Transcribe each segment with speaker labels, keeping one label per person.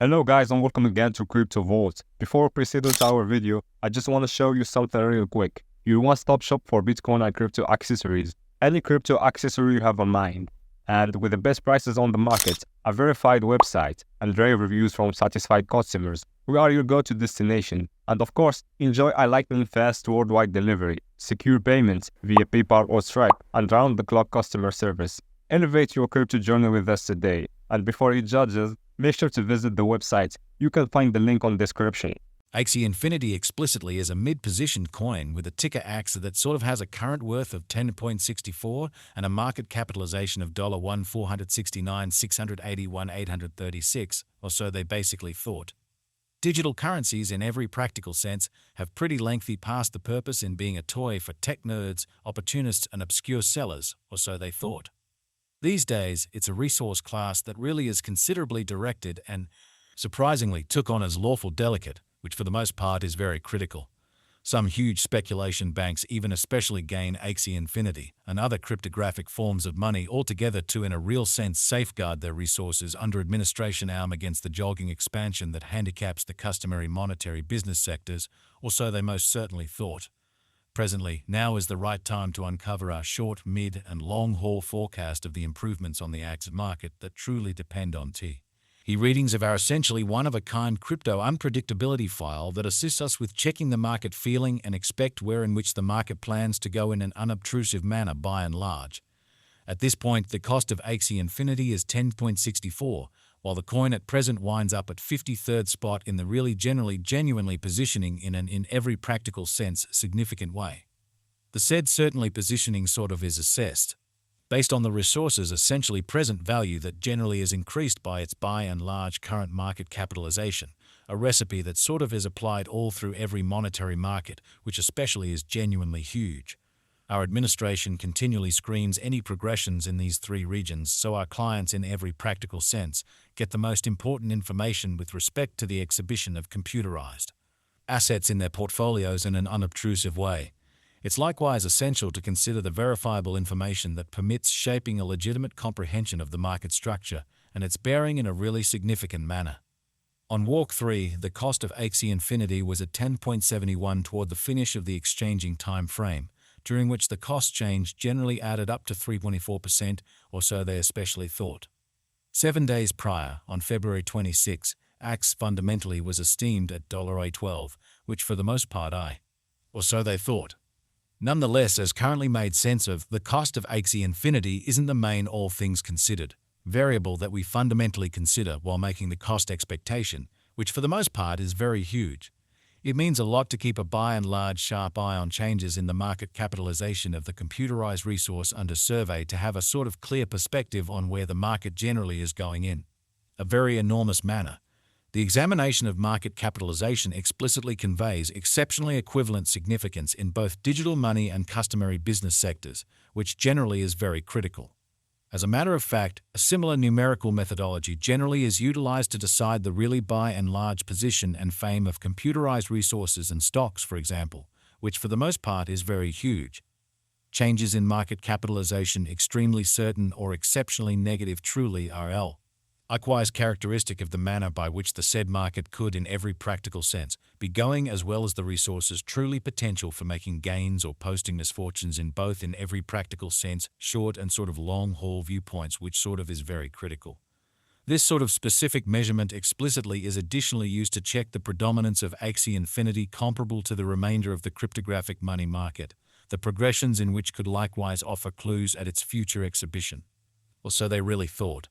Speaker 1: Hello guys and welcome again to Crypto Vault. Before proceeding to our video, I just want to show you something real quick. Your one-stop shop for Bitcoin and crypto accessories. Any crypto accessory you have in mind. And with the best prices on the market, a verified website, and rave reviews from satisfied customers, we are your go-to destination. And of course, enjoy a lightning fast worldwide delivery, secure payments via PayPal or Stripe, and round-the-clock customer service. Elevate your crypto journey with us today. And before you judge us, make sure to visit the website. You can find the link on the description.
Speaker 2: Axie Infinity explicitly is a mid-positioned coin with a ticker AXS that sort of has a current worth of 10.64 and a market capitalization of $1,469,681,836, or so they basically thought. Digital currencies in every practical sense have pretty lengthy past the purpose in being a toy for tech nerds, opportunists and obscure sellers, or so they thought. These days, it's a resource class that really is considerably directed and, surprisingly, took on as lawful delicate, which for the most part is very critical. Some huge speculation banks even especially gain Axie Infinity and other cryptographic forms of money altogether to in a real sense safeguard their resources under administration arm against the jogging expansion that handicaps the customary monetary business sectors, or so they most certainly thought. Presently, now is the right time to uncover our short, mid, and long-haul forecast of the improvements on the AXS market that truly depend on T. Readings of our essentially one-of-a-kind crypto unpredictability file that assists us with checking the market feeling and expect where in which the market plans to go in an unobtrusive manner by and large. At this point, the cost of Axie Infinity is 10.64, while the coin at present winds up at 53rd spot in the really genuinely positioning in every practical sense significant way. The said certainly positioning sort of is assessed based on the resource's essentially present value that generally is increased by its by and large current market capitalization, a recipe that sort of is applied all through every monetary market, which especially is genuinely huge. Our administration continually screens any progressions in these three regions so our clients in every practical sense get the most important information with respect to the exhibition of computerized assets in their portfolios in an unobtrusive way. It's likewise essential to consider the verifiable information that permits shaping a legitimate comprehension of the market structure and its bearing in a really significant manner. On walk 3, the cost of Axie Infinity was at 10.71 toward the finish of the exchanging time frame, during which the cost change generally added up to 3.24%, or so they especially thought. 7 days prior, on February 26, AXS fundamentally was esteemed at $8.12, which for the most part or so they thought. Nonetheless, as currently made sense of, the cost of Axie Infinity isn't the main all things considered variable that we fundamentally consider while making the cost expectation, which for the most part is very huge. It means a lot to keep a by and large sharp eye on changes in the market capitalization of the computerized resource under survey to have a sort of clear perspective on where the market generally is going in a very enormous manner. The examination of market capitalization explicitly conveys exceptionally equivalent significance in both digital money and customary business sectors, which generally is very critical. As a matter of fact, a similar numerical methodology generally is utilized to decide the really by and large position and fame of computerized resources and stocks, for example, which for the most part is very huge. Changes in market capitalization extremely certain or exceptionally negative truly are likewise characteristic of the manner by which the said market could, in every practical sense, be going as well as the resources truly potential for making gains or posting misfortunes in both in every practical sense, short and sort of long-haul viewpoints, which sort of is very critical. This sort of specific measurement explicitly is additionally used to check the predominance of Axie Infinity comparable to the remainder of the cryptographic money market, the progressions in which could likewise offer clues at its future exhibition. Or so they really thought.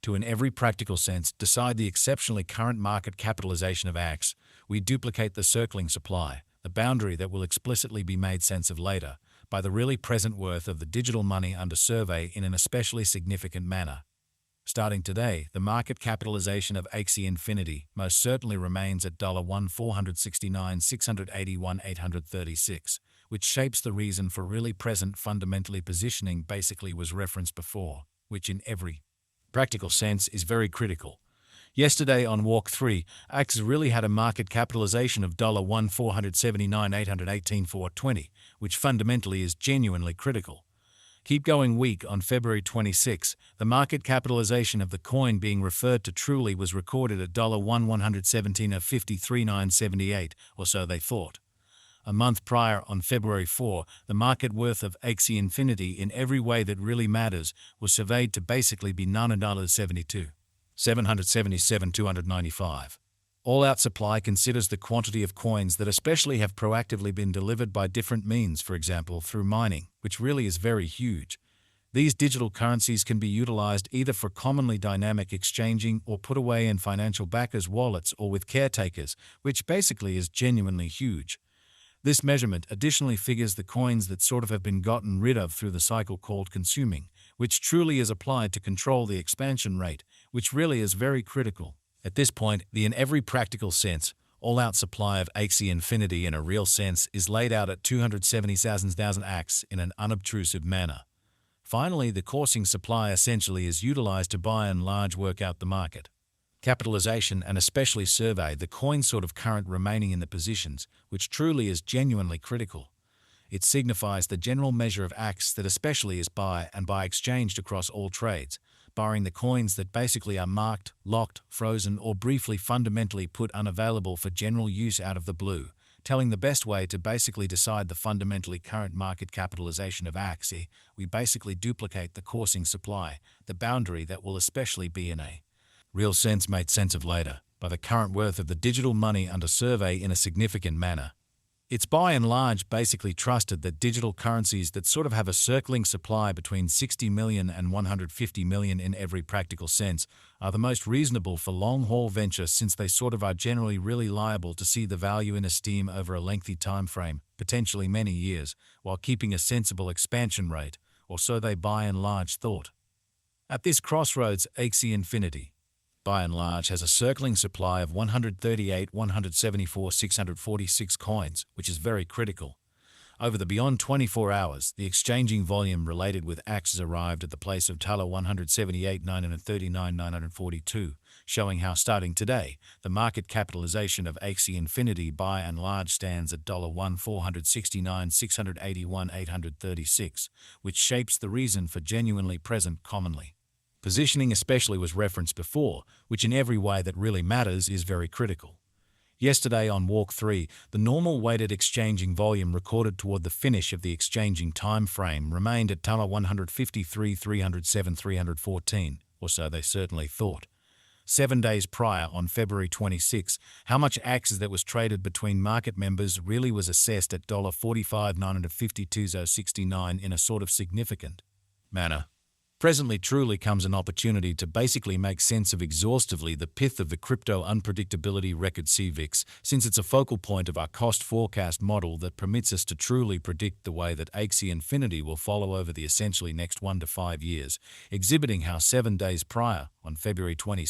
Speaker 2: To in every practical sense decide the exceptionally current market capitalization of AXS, we duplicate the circling supply, the boundary that will explicitly be made sense of later, by the really present worth of the digital money under survey in an especially significant manner. Starting today, the market capitalization of Axie Infinity most certainly remains at $1,469,681,836, which shapes the reason for really present fundamentally positioning basically was referenced before, which in every practical sense is very critical. Yesterday on walk 3, AXS really had a market capitalization of $1,479,818,420, which fundamentally is genuinely critical. Keep going week on February 26, the market capitalization of the coin being referred to truly was recorded at $117.53,978, or so they thought. A month prior, on February 4, the market worth of Axie Infinity in every way that really matters was surveyed to basically be $9.72, $777,295. All-out supply considers the quantity of coins that especially have proactively been delivered by different means, for example, through mining, which really is very huge. These digital currencies can be utilized either for commonly dynamic exchanging or put away in financial backers' wallets or with caretakers, which basically is genuinely huge. This measurement additionally figures the coins that sort of have been gotten rid of through the cycle called consuming, which truly is applied to control the expansion rate, which really is very critical. At this point, in every practical sense, all-out supply of Axie Infinity in a real sense is laid out at 270,000 AXS in an unobtrusive manner. Finally, the coursing supply essentially is utilized to by and large work out the market capitalization and especially survey the coin sort of current remaining in the positions, which truly is genuinely critical. It signifies the general measure of AXS that especially is buy and by exchanged across all trades, barring the coins that basically are marked, locked, frozen, or briefly fundamentally put unavailable for general use out of the blue, telling the best way to basically decide the fundamentally current market capitalization of Axie. We basically duplicate the coursing supply, the boundary that will especially be in a real sense made sense of later by the current worth of the digital money under survey in a significant manner. It's by and large basically trusted that digital currencies that sort of have a circling supply between 60 million and 150 million in every practical sense are the most reasonable for long-haul venture, since they sort of are generally really liable to see the value in esteem over a lengthy time frame, potentially many years, while keeping a sensible expansion rate, or so they by and large thought. At this crossroads, Axie Infinity, by and large, has a circling supply of 138, 174, 646 coins, which is very critical. Over the beyond 24 hours, the exchanging volume related with AXS arrived at the place of $178,939,942, showing how starting today, the market capitalization of Axie Infinity by and large stands at $1,469,681,836, which shapes the reason for genuinely present commonly. Positioning especially was referenced before, which in every way that really matters is very critical. Yesterday on Walk 3, the normal weighted exchanging volume recorded toward the finish of the exchanging time frame remained at $153,307,314, or so they certainly thought. 7 days prior, on February 26, how much AXS that was traded between market members really was assessed at $45,952,069 in a sort of significant manner. Presently truly comes an opportunity to basically make sense of exhaustively the pith of the crypto unpredictability record CVIX, since it's a focal point of our cost forecast model that permits us to truly predict the way that Axie Infinity will follow over the essentially next 1 to 5 years, exhibiting how 7 days prior, on February 26,